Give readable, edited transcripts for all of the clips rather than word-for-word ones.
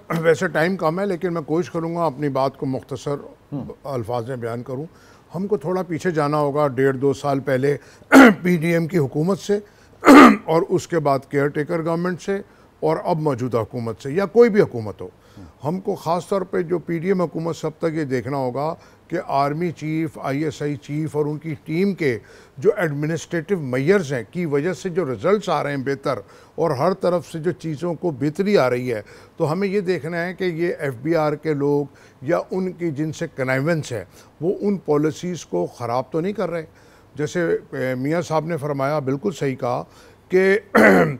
वैसे टाइम कम है लेकिन मैं कोशिश करूँगा अपनी बात को मुख्तसर अल्फाज में बयान करूँ। हमको थोड़ा पीछे जाना होगा, 1.5-2 साल पहले पीडीएम की हुकूमत से और उसके बाद केयर टेकर गवर्नमेंट से और अब मौजूदा हुकूमत से, या कोई भी हुकूमत हो। हमको ख़ास तौर पे जो पीडीएम हुकूमत सब तक ये देखना होगा कि आर्मी चीफ, आईएसआई चीफ और उनकी टीम के जो एडमिनिस्ट्रेटिव मेयर्स हैं की वजह से जो रिज़ल्ट्स आ रहे हैं बेहतर, और हर तरफ से जो चीज़ों को बेहतरी आ रही है, तो हमें ये देखना है कि ये एफबीआर के लोग या उनकी जिनसे कनाइवेंस है वो उन पॉलिसीज़ को ख़राब तो नहीं कर रहे। जैसे मियाँ साहब ने फरमाया, बिल्कुल सही कहा कि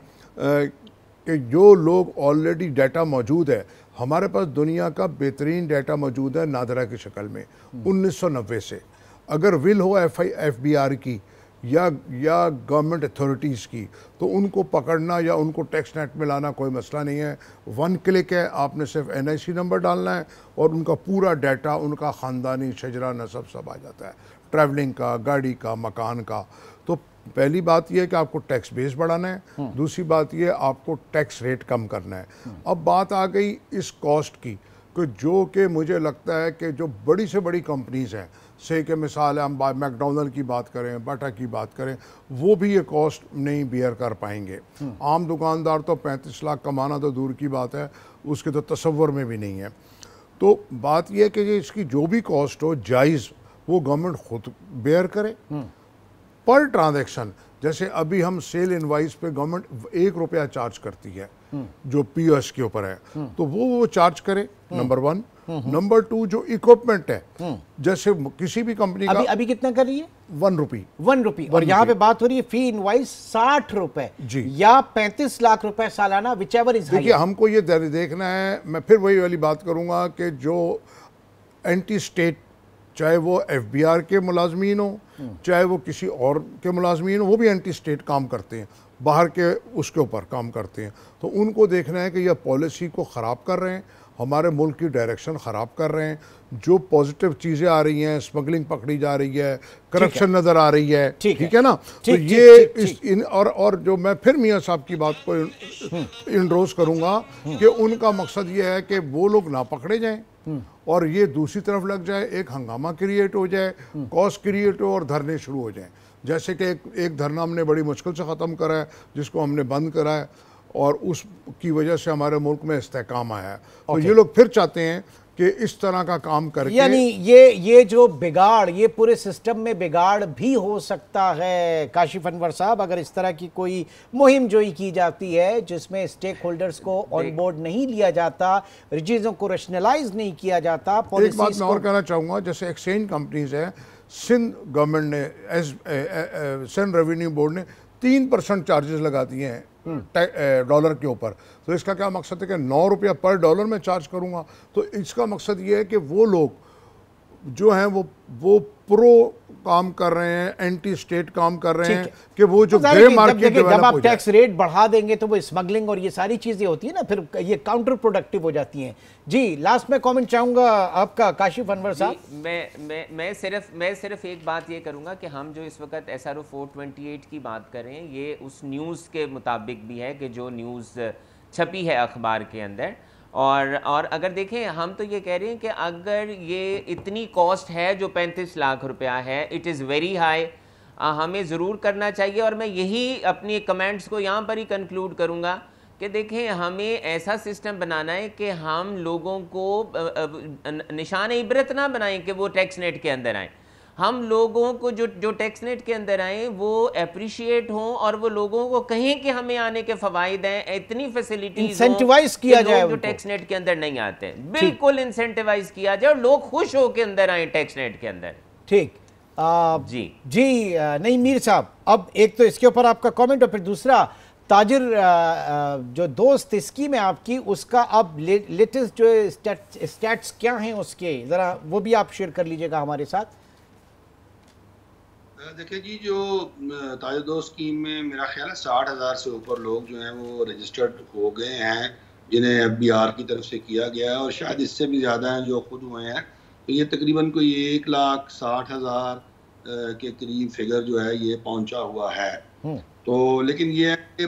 जो लोग ऑलरेडी डाटा मौजूद है, हमारे पास दुनिया का बेहतरीन डाटा मौजूद है नादरा की शक्ल में 1990 से। अगर विल हो एफबीआर की या गवर्नमेंट अथॉरिटीज़ की, तो उनको पकड़ना या उनको टैक्स नेट में लाना कोई मसला नहीं है। 1 क्लिक है, आपने सिर्फ एनआईसी नंबर डालना है और उनका पूरा डाटा, उनका ख़ानदानी शजरा नसब सब आ जाता है, ट्रैवलिंग का, गाड़ी का, मकान का। तो पहली बात यह है कि आपको टैक्स बेस बढ़ाना है, दूसरी बात यह आपको टैक्स रेट कम करना है। अब बात आ गई इस कॉस्ट की, जो कि मुझे लगता है कि जो बड़ी से बड़ी कंपनीज़ हैं, से कि मिसाल है हम मैकडोनल्ड की बात करें, बाटा की बात करें, वो भी ये कॉस्ट नहीं बियर कर पाएंगे। आम दुकानदार तो 35 लाख कमाना तो दूर की बात है, उसके तो तसव्वुर में भी नहीं है। तो बात यह है कि इसकी जो भी कॉस्ट हो जायज़ वो गवर्नमेंट खुद बेयर करे पर ट्रांजैक्शन। जैसे अभी हम सेल इनवाइस पे गवर्नमेंट 1 रुपया चार्ज करती है जो पीओएस के ऊपर है, तो वो चार्ज करे, नंबर 1। नंबर 2, जो इक्विपमेंट है, जैसे किसी भी कंपनी का अभी कितना कर रही है? 1 रुपी। 1 रुपी। और यहाँ पे बात हो रही है फी इनवाइस 60 रुपए या 35 लाख रुपए सालाना, विचएवर इज। देखिए, हमको ये देखना है, मैं फिर वही वाली बात करूंगा कि जो एंटी स्टेट, चाहे वो एफबीआर के मुलाजमीन हो, चाहे वो किसी और के मुलाजमीन हो, वो भी एंटी स्टेट काम करते हैं, बाहर के उसके ऊपर काम करते हैं। तो उनको देखना है कि यह पॉलिसी को ख़राब कर रहे हैं, हमारे मुल्क की डायरेक्शन ख़राब कर रहे हैं। जो पॉजिटिव चीज़ें आ रही हैं, स्मगलिंग पकड़ी जा रही है, करप्शन नज़र आ रही है, ठीक है ना। तो ये और जो मैं फिर मियाँ साहब की बात को इंडोर्स करूँगा कि उनका मकसद ये है कि वो लोग ना पकड़े जाएँ और ये दूसरी तरफ लग जाए, एक हंगामा क्रिएट हो जाए, कॉस्ट क्रिएट हो और धरने शुरू हो जाएं। जैसे कि एक धरना हमने बड़ी मुश्किल से ख़त्म करा है, जिसको हमने बंद करा है, और उसकी वजह से हमारे मुल्क में इस्तेहकाम आया है। तो ये लोग फिर चाहते हैं कि इस तरह का काम करके, यानी ये जो बिगाड़, ये पूरे सिस्टम में बिगाड़ भी हो सकता है काशिफ अनवर साहब, अगर इस तरह की कोई मुहिम जोई की जाती है जिसमें स्टेक होल्डर्स को ऑन बोर्ड नहीं लिया जाता, चीज़ों को रैशनलाइज नहीं किया जाता। एक बात मैं और कहना चाहूँगा, जैसे एक्सचेंज कंपनीज है, सिंध गवर्नमेंट ने, सिंध रेवेन्यू बोर्ड ने 3% चार्जेस लगा दिए हैं डॉलर के ऊपर। तो इसका क्या मकसद है कि 9 रुपया पर डॉलर में चार्ज करूंगा। तो इसका मकसद ये है कि वो लोग जो हैं वो प्रो काम कर रहे हैं, एंटी स्टेट काम कर रहे हैं, कि वो जो ग्रे मार्केट जब आप टैक्स रेट बढ़ा देंगे तो वो स्मगलिंग और ये सारी चीजें होती है ना, फिर ये काउंटर प्रोडक्टिव हो जाती हैं। जी, लास्ट में कमेंट चाहूंगा आपका काशिफ अनवर साहब। मैं सिर्फ एक बात ये करूंगा कि हम जो इस वक्त SRO 428 की बात कर रहे हैं, ये उस न्यूज़ के मुताबिक भी है कि जो न्यूज़ छपी है अखबार के अंदर। और अगर देखें, हम तो ये कह रहे हैं कि अगर ये इतनी कॉस्ट है जो 35 लाख रुपया है, इट इज़ वेरी हाई, हमें ज़रूर करना चाहिए। और मैं यही अपनी कमेंट्स को यहाँ पर ही कंक्लूड करूँगा कि देखें, हमें ऐसा सिस्टम बनाना है कि हम लोगों को निशान इबरत ना बनाएं कि वो टैक्स नेट के अंदर आएँ। हम लोगों को जो टैक्स नेट के अंदर आए वो अप्रिशिएट हों और वो लोगों को कहें कि हमें आने के फ़वाइद हैं, इतनी फैसिलिटीज इंसेंटिवाइज किया जाए जो टैक्स नेट के अंदर नहीं आते, बिल्कुल इंसेंटिवाइज किया जाए और लोग खुश हो के अंदर आए टैक्स नेट के अंदर। ठीक, जी नहीं मीर साहब, अब एक तो इसके ऊपर आपका कमेंट और फिर दूसरा ताजिर जो दोस्त स्कीम है आपकी, उसका अब लेटेस्ट जो स्टैट्स क्या हैं उसके, ज़रा वो भी आप शेयर कर लीजिएगा हमारे साथ। देखिए जी, जो ताज़ा दोस्त स्कीम में मेरा ख्याल है 60,000 से ऊपर लोग जो हैं वो रजिस्टर्ड हो गए हैं, जिन्हें एफबीआर की तरफ से किया गया है, और शायद इससे भी ज़्यादा हैं जो खुद हुए हैं। तो ये तकरीबन कोई 1,60,000 के करीब फिगर जो है ये पहुंचा हुआ है। तो लेकिन ये है कि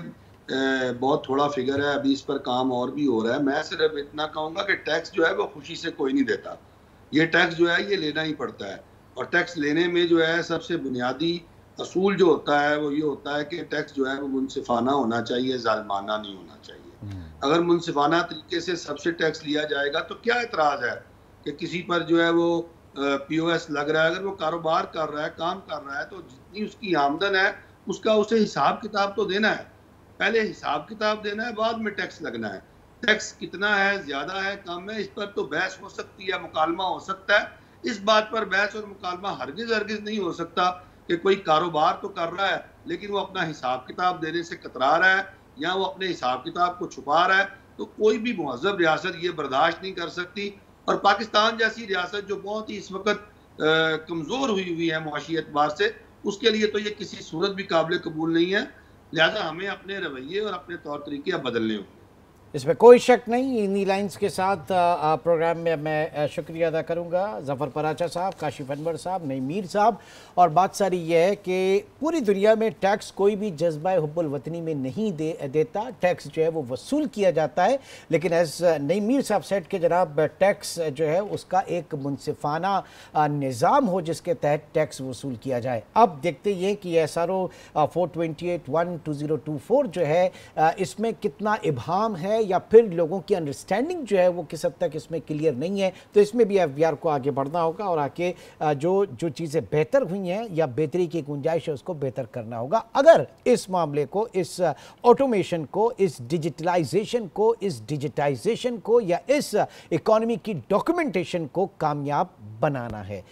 बहुत थोड़ा फिगर है, अभी इस पर काम और भी हो रहा है। मैं सिर्फ इतना कहूँगा कि टैक्स जो है वो खुशी से कोई नहीं देता, ये टैक्स जो है ये लेना ही पड़ता है। और टैक्स लेने में जो है सबसे बुनियादी असूल जो होता है वो ये होता है कि टैक्स जो है वो मुनसिफाना होना चाहिए, जालिमाना नहीं होना चाहिए। अगर मुनसिफाना तरीके से सबसे टैक्स लिया जाएगा तो क्या एतराज़ है कि किसी पर जो है वो POS लग रहा है, अगर वो कारोबार कर रहा है, काम कर रहा है, तो जितनी उसकी आमदन है उसका उसे हिसाब किताब तो देना है। पहले हिसाब किताब देना है, बाद में टैक्स लगना है। टैक्स कितना है, ज़्यादा है, कम है, इस पर तो बहस हो सकती है, मुकालमा हो सकता है। इस बात पर बहस और मुकालमा हरगिज़ हरगिज़ नहीं हो सकता कि कोई कारोबार तो कर रहा है लेकिन वो अपना हिसाब किताब देने से कतरा रहा है या वो अपने हिसाब किताब को छुपा रहा है। तो कोई भी मुहज़्ज़ब रियासत ये बर्दाश्त नहीं कर सकती। और पाकिस्तान जैसी रियासत जो बहुत ही इस वक्त कमज़ोर हुई है मुआशी एतबार से, उसके लिए तो ये किसी सूरत भी काबिल कबूल नहीं है। लिहाजा हमें अपने रवैये और अपने तौर तरीके अब बदलने होंगे। इसमें कोई शक नहीं। इन्हीं लाइंस के साथ प्रोग्राम में मैं शुक्रिया अदा करूंगा ज़फ़र पराचा साहब, काशिफ अनवर साहब, नईम मीर साहब। और बात सारी यह है कि पूरी दुनिया में टैक्स कोई भी जज्बा हुब्बुल वतनी में नहीं देता, टैक्स जो है वो वसूल किया जाता है। लेकिन एज नईम मीर साहब सेट के जनाब, टैक्स जो है उसका एक मुनसिफाना निज़ाम हो जिसके तहत टैक्स वसूल किया जाए। अब देखते ये कि SRO 428-1-2024 जो है इसमें कितना इबाहम है या फिर लोगों की अंडरस्टैंडिंग जो है वो किस हद तक इसमें क्लियर नहीं है। तो इसमें भी FBR को आगे बढ़ना होगा और आके जो चीज़ें बेहतर हुई हैं या बेहतरी की गुंजाइश है उसको बेहतर करना होगा। अगर इस मामले को, इस ऑटोमेशन को, इस डिजिटलाइजेशन को, इस डिजिटाइजेशन को या इस इकॉनमी की डॉक्यूमेंटेशन को कामयाब बनाना है।